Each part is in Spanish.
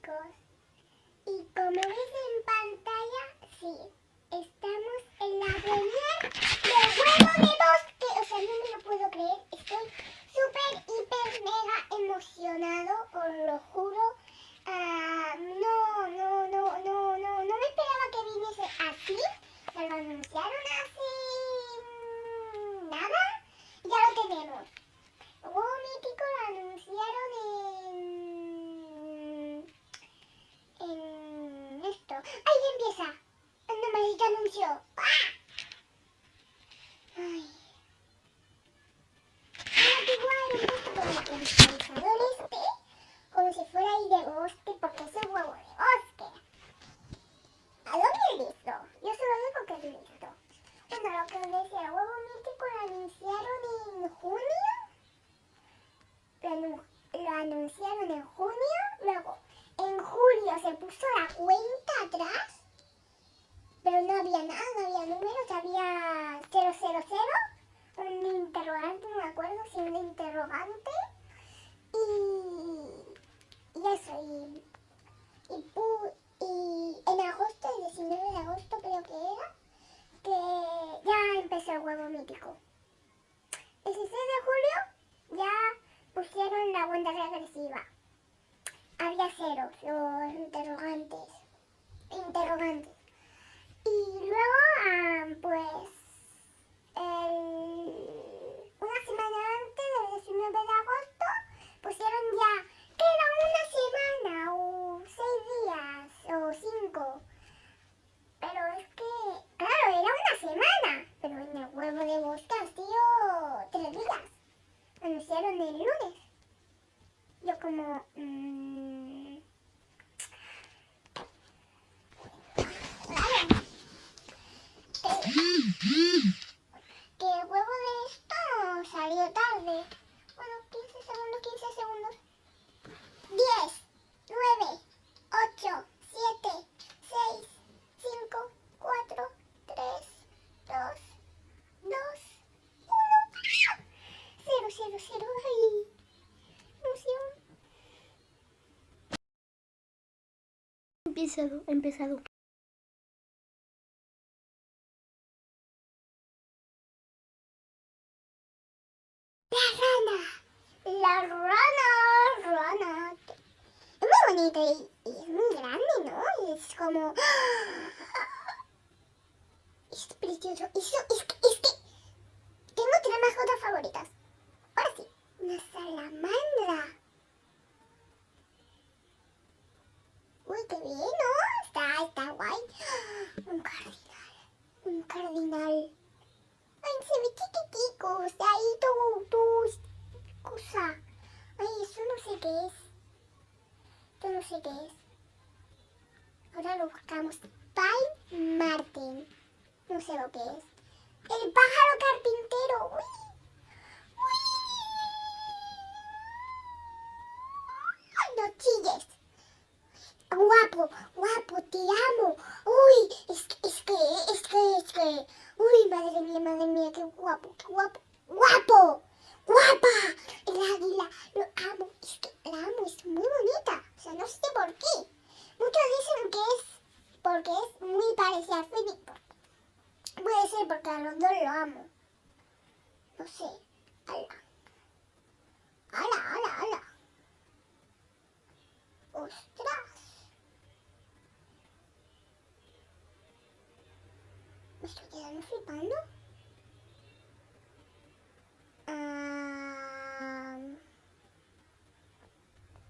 chicos. Y como ves en pantalla, sí, estamos en la premier de Huevo de Bosque. O sea, no me lo puedo creer. Estoy súper, hiper, mega emocionado, os lo juro. No me esperaba que viniese así. Nos lo anunciaron hace nada y ya lo tenemos. Huevo Mítico lo anunciaron en esto. ¡Ahí empieza! ¡No, maldito anuncio! ¡Ah! ¡Ay! ¡Ah, qué guay! Esto con el temporizador este, como si fuera ahí de bosque, porque es un huevo de bosque. ¿A dónde es listo? Yo solo digo que es listo. Bueno, lo que os decía, el Huevo Mítico lo anunciaron en junio. Lo anunciaron en junio, luego en julio se puso la cuenta atrás, pero no había nada, no había números, había 000, un interrogante, no me acuerdo si un interrogante, y eso, y en agosto, el 19 de agosto creo que era, que ya empezó el Huevo Mítico. El 16 de julio ya pusieron la cuenta regresiva. Había ceros, los interrogantes. Y luego, pues, una semana antes, el 19 de agosto, pusieron ya que era una semana, o 6 días, o 5. Pero es que, claro, era una semana. Pero en el Huevo de Bosque ha sido 3 días. Anunciaron el lunes. Yo como... Claro. Que el huevo de esto salió tarde. Bueno, 15 segundos. 10, 9, 8, 7, 6, 5, 4, 3, 2, 2, 1. 0. Ay, emoción. Empezado. La rana. Es muy bonita y es muy grande, ¿no? Es como... Es precioso. Es que tengo 3 mascotas favoritas. Ahora sí. Una salamandra. Uy, qué bien, ¿no? Está guay. Un cardinal. Ay, se ve chiquitico. O sea, ahí tu cosa. Ay, eso no sé qué es. Ahora lo buscamos. Pai Martin. No sé lo que es. El pájaro carpintero. Uy. Ay, no chilles. Guapo, te amo. Uy, es que. Uy, madre mía, qué guapo. Guapa. El águila, lo amo. Es que la amo, es muy bonita. O sea, no sé por qué. Muchos dicen que es porque es muy parecida a Phoenix. Puede ser porque a los dos lo amo. No sé. ¡Hala! ¡Ostras! Me estoy quedando flipando.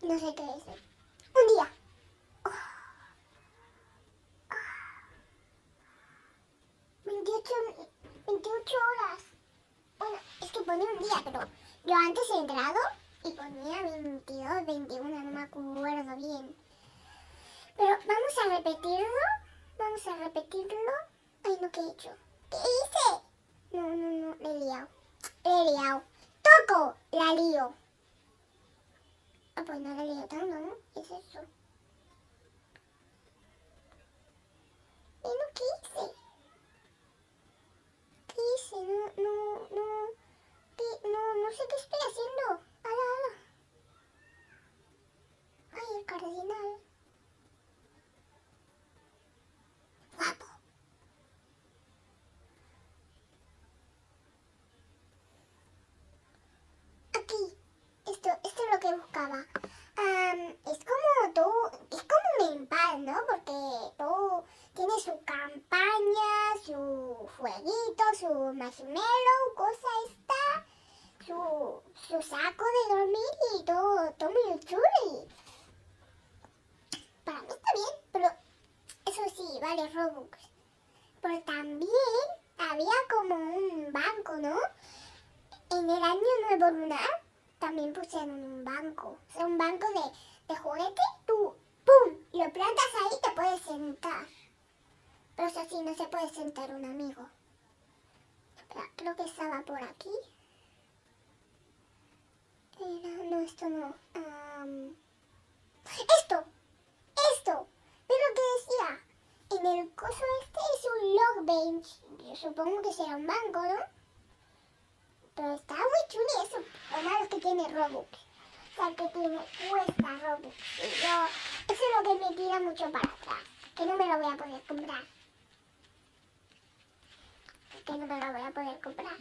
No sé qué es. Un día. 28 horas. Bueno, es que pone un día, pero yo antes he entrado y ponía 22, 21, no me acuerdo bien. Pero vamos a repetirlo. Ay, no, ¿qué he hecho? ¿Qué hice? No, le he liado. Toco, la lío. Ah, pues no la lío tanto, ¿no? ¿Qué es eso? ¿Qué hice? No sé qué estoy haciendo. Ala. Ay, el cardinal. que buscaba. Es como tú, es como un paz, ¿no? Porque tú tienes su campaña, su fueguito, su marshmallow, cosa esta, su saco de dormir y todo muy chulo. Para mí está bien, pero eso sí, vale Robux. Pero también había como un banco, ¿no? En el año nuevo lunar también pusieron un banco. O sea, un banco de juguete, tú, ¡pum! Lo plantas ahí y te puedes sentar. Pero eso sí, no se puede sentar un amigo. Espera, creo que estaba por aquí. No, esto no. ¡Esto! ¡Esto! ¿Ves lo que decía? En el coso este es un log bench. Yo supongo que será un banco, ¿no? Pero está muy chulo eso. Lo malo es que tiene Robux. O sea, que cuesta Robux. Y yo, eso es lo que me tira mucho para atrás. Que no me lo voy a poder comprar. Que no me lo voy a poder comprar.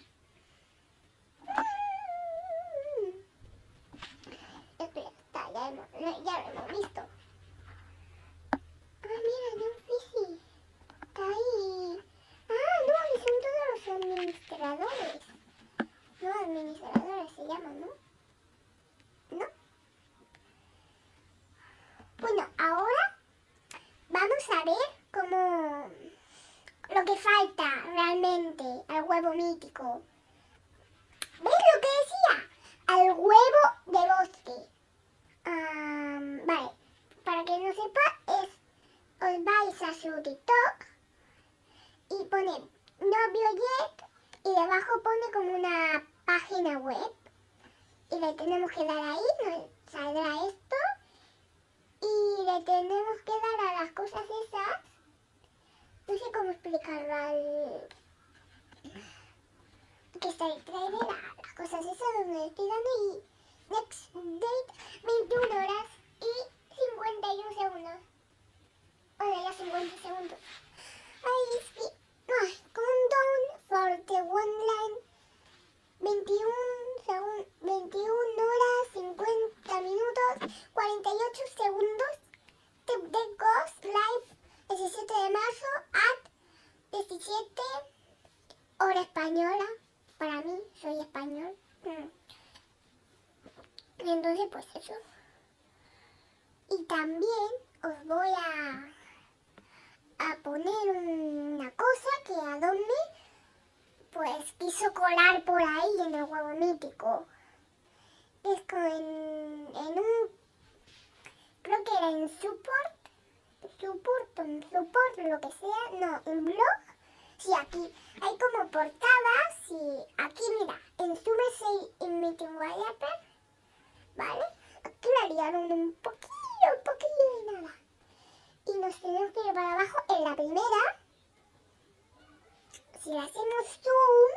Esto ya está, ya lo hemos visto. Ah, mira, de un Fizzy. Está ahí. Ah, no, son todos los administradores. No, administradores se llaman, ¿no? ¿No? Bueno, ahora vamos a ver cómo lo que falta realmente al huevo mítico. ¿Ves lo que decía? Al huevo de bosque. Vale, para que no sepa, os vais a su TikTok y pone novio Jet y debajo pone como una página web y le tenemos que dar ahí, nos saldrá esto y le tenemos que dar a las cosas esas, no sé cómo explicarlo, que está el trailer, las cosas esas donde estoy dando y next date 21 horas y 51 segundos. Bueno, ya 50 segundos. Ay, es que... countdown for the one line. 21 horas, 50 minutos, 48 segundos. Tip de Ghost Live, 17 de marzo, at 17 hora española. Para mí, soy español. Y entonces, pues eso. Y también os voy a poner una cosa que Adonme pues quiso colar por ahí en el huevo mítico. Es como en un, creo que era en support, lo que sea, no, en blog. Sí, aquí hay como portadas y aquí mira, en Summer in Meeting Wallpaper, ¿vale? Aquí la liaron un poquillo de nada. Y nos tenemos que ir para abajo en la primera. Si le hacemos zoom,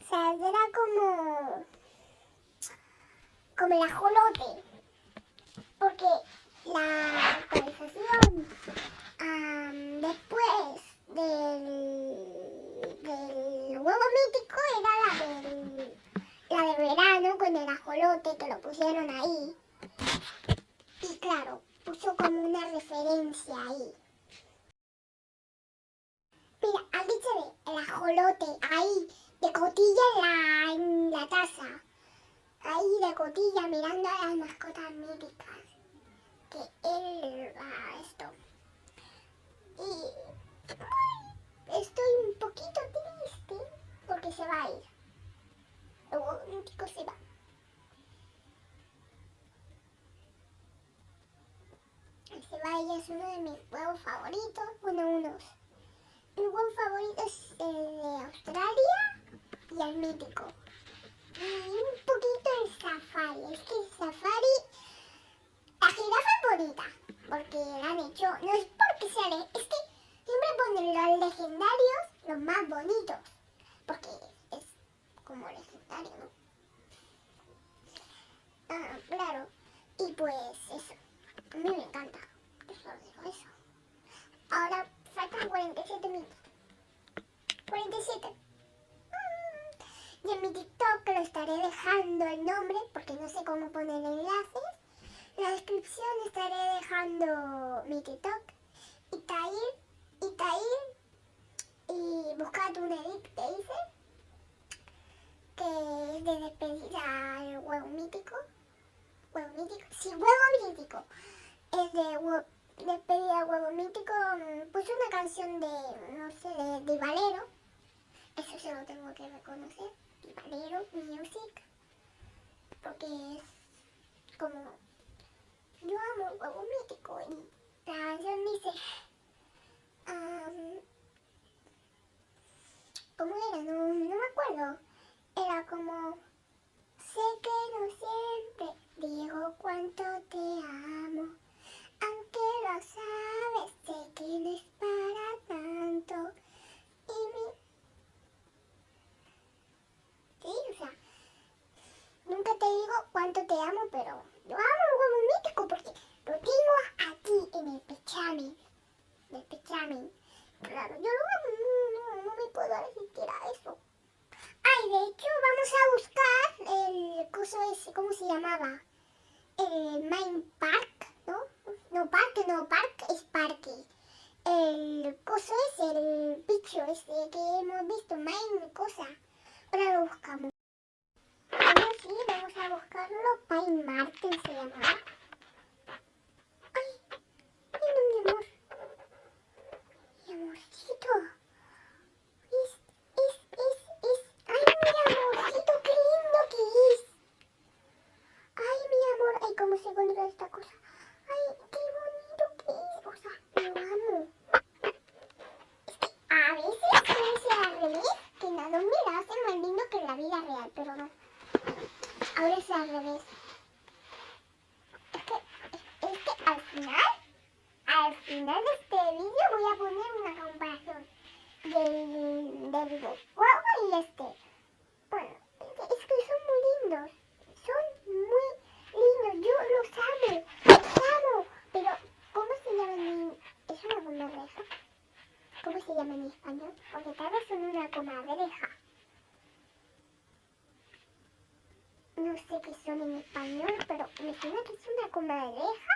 saldrá como el ajolote. Porque la actualización después del huevo mítico era la de verano con el ajolote que lo pusieron ahí. Y claro, puso como una referencia ahí. Mira, aquí se ve el ajolote ahí, de cotilla en la taza. Ahí de cotilla mirando a las mascotas míticas. Que él va esto. Y estoy un poquito triste porque se va a ir. El huevo mítico se va. Se va y es uno de mis huevos favoritos. Bueno, mi huevo favorito es el de Australia y el mítico. Y un poquito el safari. Es que el safari, la jirafa es bonita, porque la han hecho, no es porque sea es que siempre ponen los legendarios los más bonitos, porque es como legendario, ¿no? Claro. Y pues eso, a mí me encanta, yo solo digo eso. Ahora faltan 47 minutos. 47. Y en mi TikTok que lo estaré dejando el nombre, porque no sé cómo poner enlaces. En la descripción estaré dejando mi TikTok. Itair, y buscad un edit que hice, que es de despedida al huevo mítico. ¿Huevo mítico? Sí, huevo mítico. Es de despedida al huevo mítico. Puse una canción de, no sé, de Valero. Eso se lo tengo que reconocer. Valero Music. Porque es como... Yo amo el huevo mítico. Y la canción dice... ¿cómo era? No me acuerdo. Era como... Sé que no siempre digo cuánto te amo. Aunque lo sabes, sé que no es para tanto. Sí, o sea, nunca te digo cuánto te amo, pero yo amo el huevo mítico porque lo tengo aquí en el pechamen. Del pechamen. Claro, yo lo amo, no me puedo resistir a eso. Ay, de hecho, vamos a buscar el coso ese, ¿cómo se llamaba? El Mine Park, ¿no? No, park es parque. El coso ese, el bicho ese que hemos visto, Mine cosa. Ahora lo buscamos. Bueno, sí, vamos a buscarlo. Pine Martin se llamaba. Ay, no, mi amor. Mi amorcito. Ay, mi amorcito, qué lindo que es. Ay, mi amor. Ay, cómo se encuentra esta cosa. Ay, qué bonito que es. O sea, lo amo. Es que a veces puede ser al revés, que nada mira, hace más lindo que en la vida real, pero no. Ahora es al revés. Es que al final de este vídeo voy a poner una comparación del juego y este. Bueno, es que son muy lindos. Son muy lindos. Yo los amo. Los amo. Pero, ¿cómo se llaman en... ¿Es una comadreja? ¿Cómo se llama en español? Porque tal vez son una comadreja. No sé qué son en español, pero me suena que es una comadreja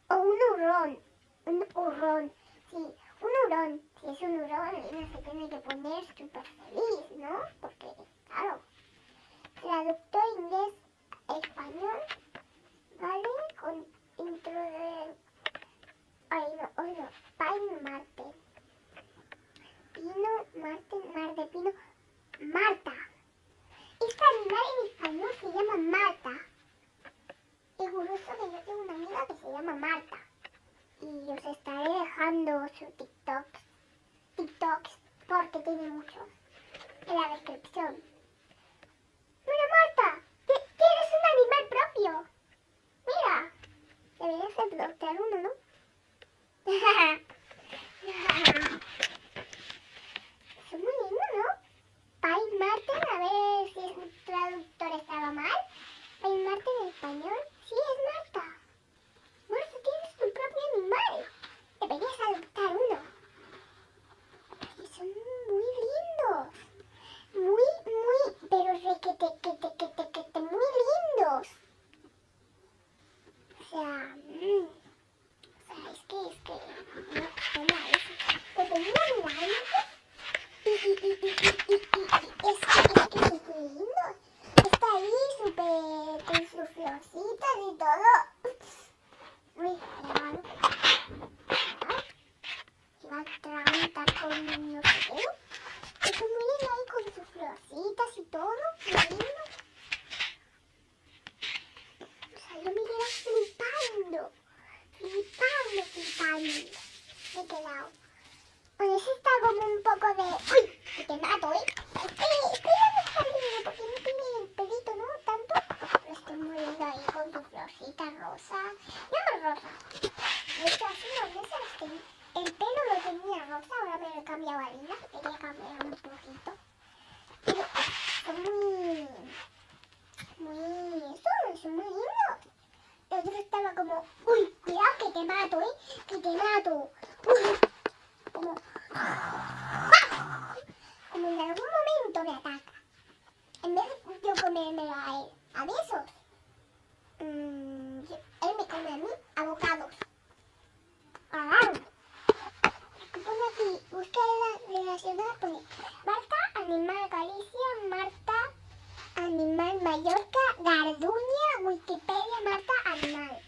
o un hurón. Un hurón. Sí, un hurón. Si es un hurón, no se tiene que poner súper feliz, ¿no? Porque, claro, traductor inglés a español, ¿vale? Con intro de... Ay, no, Pine Marten. Pino, Marten, Mar de Pino, Marta. Este animal en español se llama Marta. Es curioso que yo tengo una amiga que se llama Marta. Y os estaré dejando su TikToks, porque tiene muchos, en la descripción. Mira, Marta, tienes un animal propio. Mira, deberías adoptar uno, ¿no? Es muy lindo, ¿no? Pine Martin, a ver si el traductor estaba mal. Pine Martin en español, sí, es Marta. Marta, tienes tu propio animal. Deberías adoptar uno. Y son muy lindos. Pero requete, muy lindos. O sea, es que, no, toma eso. Lo tenía en la mente es que es súper lindo. Está ahí súper con sus florcitas y todo. Uy, claro. Se va a atragantar con no sé qué. Es muy lindo ahí con sus florcitas y todo. Muy lindo. O sea, yo me quedé flipando. Me he quedado. Bueno, eso está como un poco de... ¡Uy! Que te mato, ¿eh? Estoy dando cariño porque no tiene el pelito, ¿no? Tanto. Lo estoy muriendo ahí con tu florcita rosa. No rosa. De hecho, hace unos meses el pelo lo tenía rosa, ahora me lo he cambiado a lila. Quería cambiar un poquito. Pero son son muy lindos. El otro estaba como... ¡Uy! Cuidado que te mato, ¿eh? Que te mato. ¡Uy! Como en algún momento me ataca. En vez de yo comérmelo a él. A besos. Él me come a mí abocados. Raro. ¿Qué pone aquí? Búsqueda relacionada con Marta, animal Galicia, Marta, animal Mallorca, Garduña, Wikipedia, Marta, animal.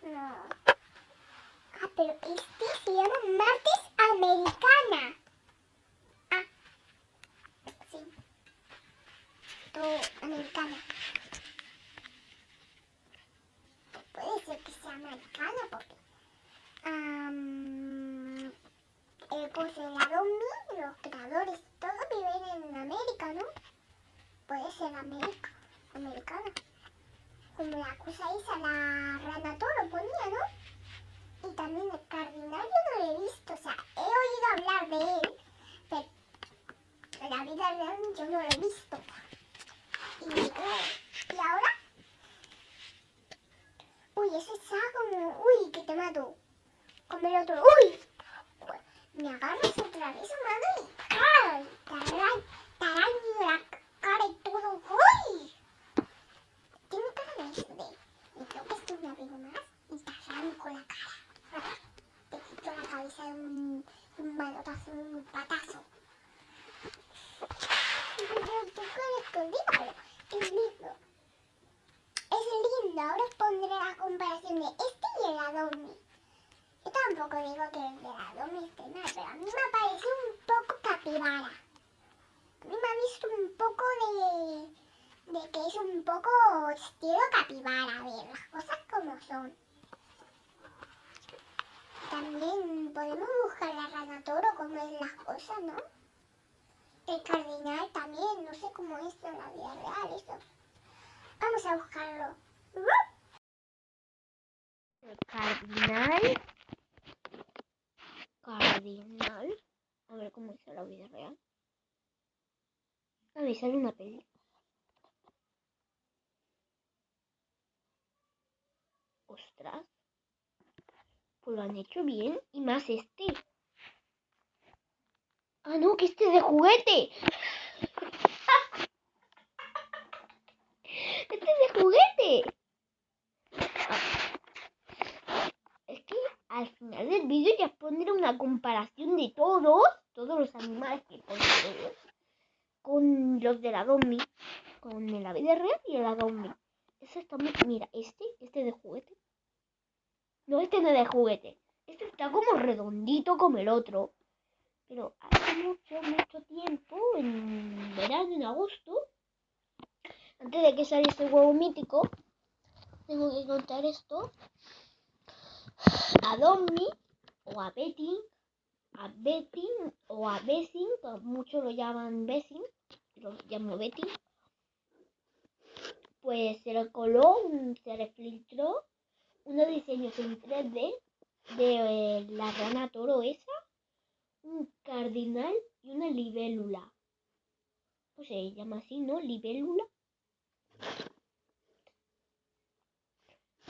No. Pero este se llama Martes Americana. Ah, sí. Todo americana. Puede ser que sea americana porque pues el Adobe, los creadores, todos viven en América, ¿no? Puede ser americana. Como la cosa esa, la rana toro ponía, ¿no? Y también el cardinal yo no lo he visto, o sea, he oído hablar de él, pero en la vida real yo no lo he visto. Y ahora, uy, ese está como, uy, que te mato. Como el otro, uy, me agarras otra vez, mano, y ¡ay! Te araño la cara y todo, uy. Tiene cara de me tocas tú una vez más y te arranco la cara. Te quito la cabeza de un manotazo, un patazo. Tu cara es lindo. Es lindo. Ahora os pondré la comparación de este y el Adobe. Yo tampoco digo que el de Adobe esté mal, pero a mí me parece un poco capibara. A mí me ha visto un poco de que es un poco estilo capibara, a ver, las cosas como son. También podemos buscar la rana toro, cómo es las cosas, ¿no? El cardinal también, no sé cómo es en la vida real eso. Vamos a buscarlo. El cardinal. A ver cómo es en la vida real. A ver, sale una peli. Ostras. Pues lo han hecho bien. Y más este. Ah, no, que este es de juguete. Este es de juguete. Es que al final del vídeo ya pondré una comparación de todos los animales que pondré con los de la Domi, con la vida real y la Domi. Eso está muy... Mira, este de juguete. No, este no es de juguete. Este está como redondito como el otro. Pero hace mucho tiempo, en verano, en agosto, antes de que saliese el huevo mítico, tengo que contar esto. A Domi o a Betty o a Bessin, muchos lo llaman Bessin, lo llamo Betty, pues se le filtró unos diseños en 3D de la rana toro esa, un cardinal y una libélula. Pues se llama así, ¿no? Libélula.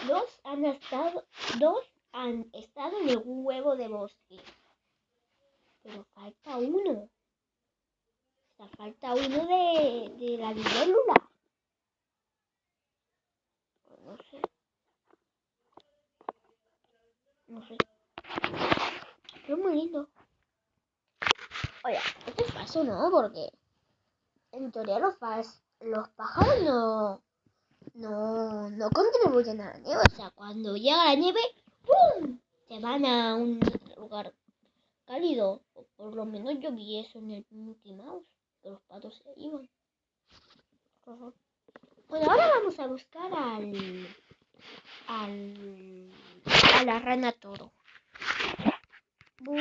Dos han estado en el huevo de bosque. Pero falta uno. O sea, falta uno de la libélula. No sé. Pero es muy lindo. Oye, esto es falso, ¿no? Porque en teoría los pájaros no contribuyen a la nieve. O sea, cuando llega la nieve, ¡pum! Se van a un lugar cálido. O por lo menos yo vi eso en el Mickey Mouse, que los patos se iban. Bueno, ahora vamos a buscar a la rana toro. Boom,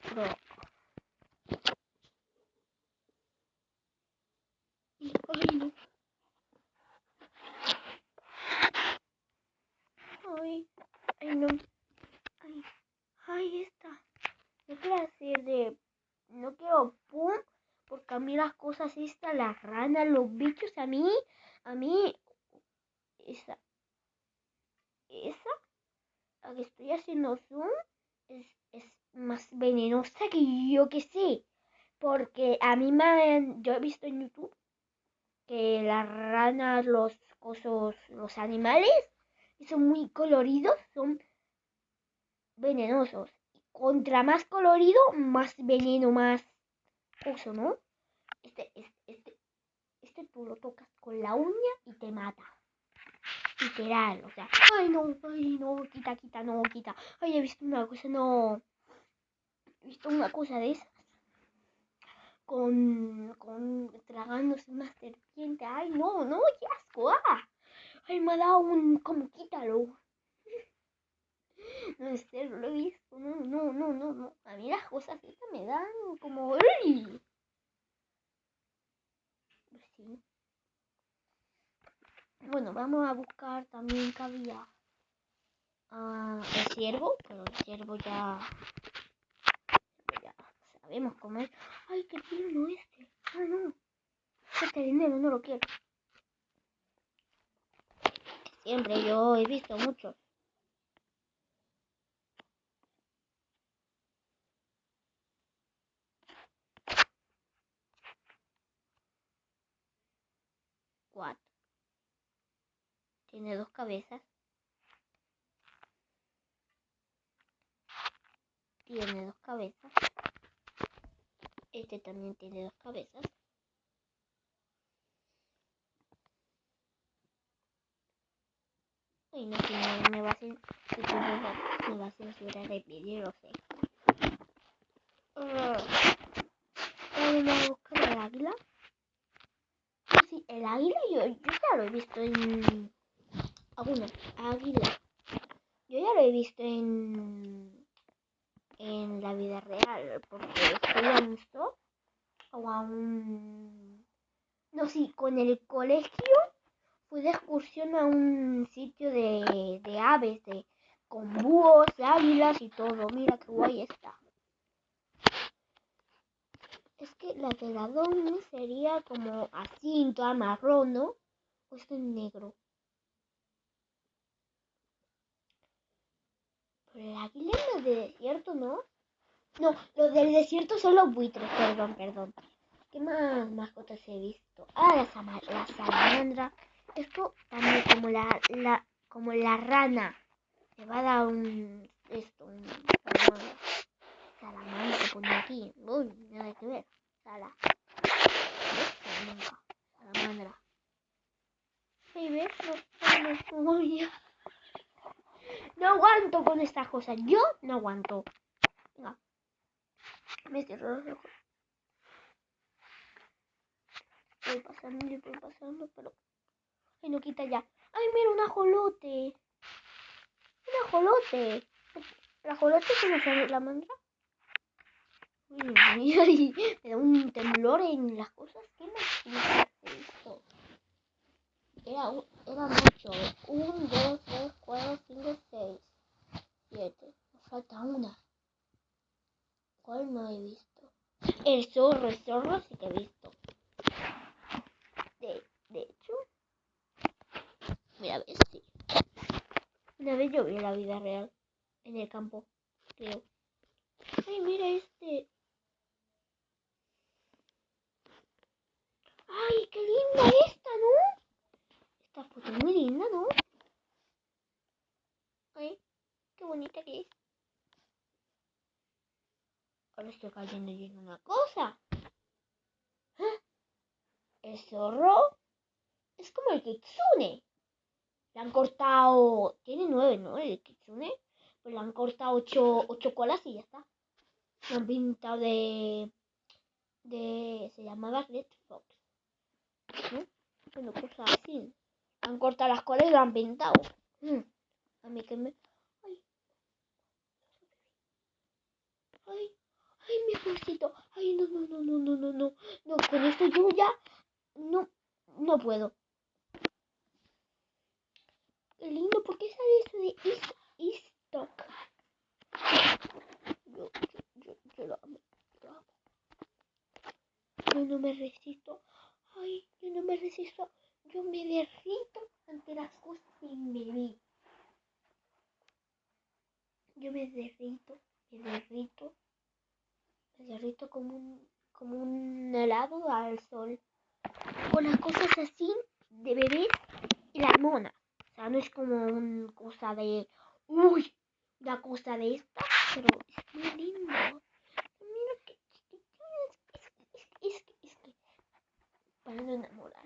pro. Ay, no. Ay, no. Ay, esta. No quiero hacer no quiero pum, porque a mí las cosas estas, las ranas, los bichos, a mí, esa, la que estoy haciendo zoom es más venenosa que yo que sé. Porque a mí yo he visto en YouTube que las ranas, los cosos, los animales, son muy coloridos, son venenosos. Contra más colorido, más veneno, más coso, ¿no? Este tú lo tocas con la uña y te mata. Literal, o sea, ay no, quita, no, quita. Ay, he visto una cosa, no. He visto una cosa de esas. Con tragándose una serpiente. Ay, no, qué asco. Ay, me ha dado como quítalo. No sé, no lo he visto. No. A mí las cosas estas me dan como. ¡Uy! Pues sí. Bueno, vamos a buscar también que había el ciervo, pero el ciervo ya sabemos cómo es. Ay, qué tierno este. Ah, no. Este dinero no lo quiero. Siempre yo he visto muchos. What? Tiene 2 cabezas. Tiene 2 cabezas. Este también tiene 2 cabezas. Ay, no, si no me va a censurar el vídeo, lo sé. Ahora vamos a buscar el águila. Sí, el águila yo ya lo he visto en... águila. Yo ya lo he visto en la vida real, porque fui a un zoo o a un... No, sí, con el colegio fui de excursión a un sitio de aves, con búhos, águilas y todo. Mira qué guay está. Es que la de la Doni sería como así, toda marrón, ¿no? O esto en negro. Pero el águila es lo de desierto, ¿no? No, los del desierto son los buitres, perdón. ¿Qué más mascotas he visto? La salamandra. Esto también como la rana. Me va a dar un salamandra. Salamandra que pone aquí. Uy, nada que ver. Salamandra. Hey, ¿ves? No aguanto con estas cosas. Yo no aguanto. Venga. Me cierro los ojos. Voy pasando, pero... Ay, no quita ya. Ay, mira, un ajolote. Un ajolote. ¿El ajolote es una salamandra? Uy, me da un temblor en las cosas. ¿Qué más he visto? Era mucho. 1, 2, 3, 4, 5, 6, 7. Me falta una. ¿Cuál no he visto? El zorro sí que he visto. De hecho, mira, a ver si. Una vez yo vi en la vida real. En el campo, creo. Ay, mira este. Ay, qué linda esta, ¿no? Esta foto es muy linda, ¿no? Ay, qué bonita que es. Ahora estoy cayendo yo en una cosa. El zorro es como el kitsune. Le han cortado... Tiene 9, ¿no? El kitsune. Pues le han cortado 8 colas y ya está. Lo han pintado de... Se llamaba Red Fox, ¿no? Bueno, cosas así. Han cortado las colas y lo han pintado. A mí que me... Ay, mi ojito. Ay, no. No, con esto yo ya no puedo. Qué lindo, ¿por qué sale eso de Eastock? Yo lo amo. Yo no me resisto. Ay, yo no me resisto. Yo me derrito ante las cosas que me vi. Yo me derrito como un helado al sol. Con las cosas así de bebés y las monas. O sea, no es como una cosa de, uy, una cosa de esta, pero es muy lindo. Mira que es que para no enamorar.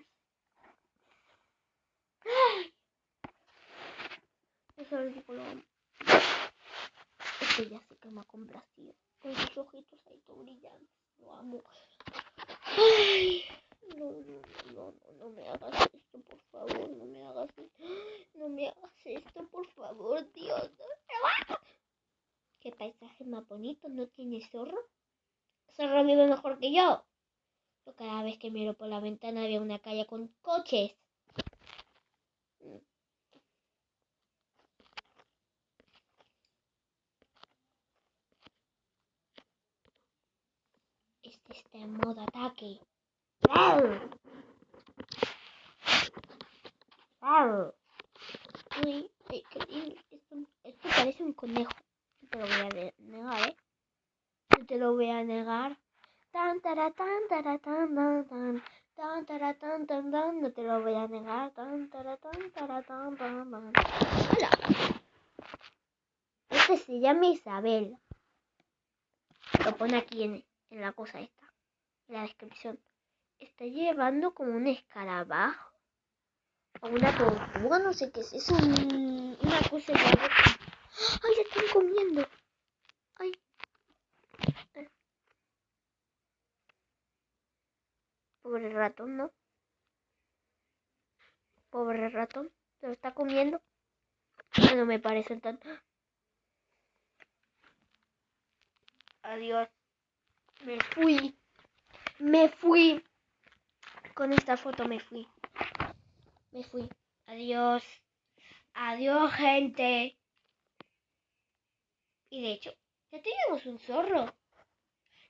Eso es ridículo. Es que ya sé que me ha complacido. Con sus ojitos ahí todo brillantes. Lo amo. Ay, no me hagas esto, por favor. No me hagas esto. No me hagas esto, por favor, Dios. Qué paisaje más bonito. ¿No tiene zorro? Zorro vive mejor que yo. Pero cada vez que miro por la ventana veo una calle con coches. Este está en modo ataque. ¡Rar! ¡Rar! Uy, ay, qué lindo. Esto parece un conejo. No te lo voy a negar, ¿eh? No te lo voy a negar. Tan, tara, tan, tara, tan, tan, tan. Tan, tara, tan, tan, tan. No te lo voy a negar. Tan, tara, tan, tara, tan, tan, tan. ¡Hola! Este se llama Isabel. Lo pone aquí en la cosa esta. En la descripción. Está llevando como un escarabajo. O una tortuga, no sé qué es. Es una cosa de algo. ¡Ay, la están comiendo! ¡Ay! Pobre ratón, ¿no? Pobre ratón. Se lo está comiendo. No me parecen tan... Adiós. Me fui. Con esta foto me fui. Adiós. Adiós, gente. Y de hecho, ya teníamos un zorro.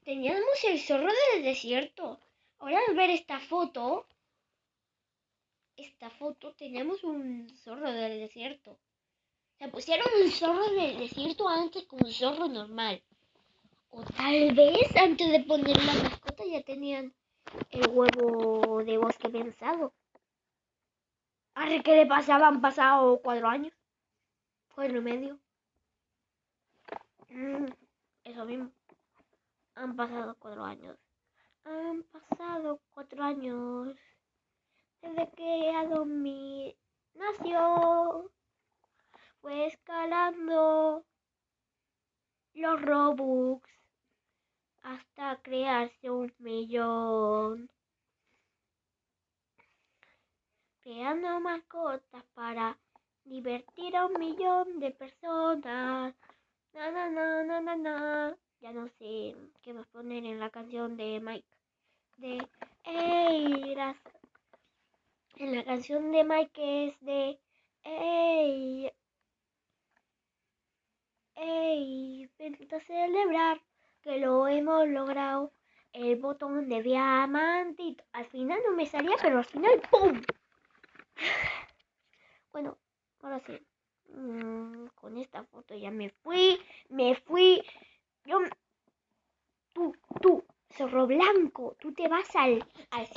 Teníamos el zorro del desierto. Ahora al ver esta foto, teníamos un zorro del desierto. Se pusieron un zorro del desierto antes que un zorro normal. O tal vez antes de poner la mascota ya tenían el huevo de bosque pensado. A ver qué le pasaba, han pasado 4 años. 4 y medio. Eso mismo. Han pasado 4 años. Han pasado 4 años desde que Adomi nació. Fue escalando los Robux hasta crearse 1.000.000. Creando mascotas para divertir a 1.000.000 de personas. Na, na, na, na, na, na. Ya no sé qué más poner en la canción de Mike. En la canción de Mike es de ey, vente a celebrar que lo hemos logrado. El botón de diamantito. Al final no me salía, pero al final ¡pum! Bueno, ahora sí. Con esta foto ya me fui. Yo, tú, zorro blanco, tú te vas al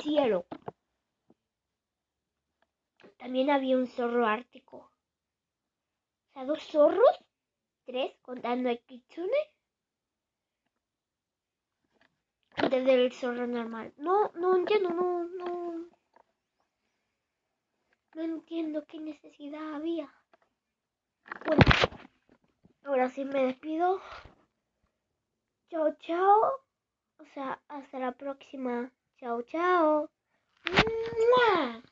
cielo. También había un zorro ártico. O sea, 2 zorros, 3, contando el kitsune. Desde el zorro normal. No entiendo, no entiendo qué necesidad había. Bueno, ahora sí me despido. Chao, chao. O sea, hasta la próxima. Chao, chao. ¡Mua!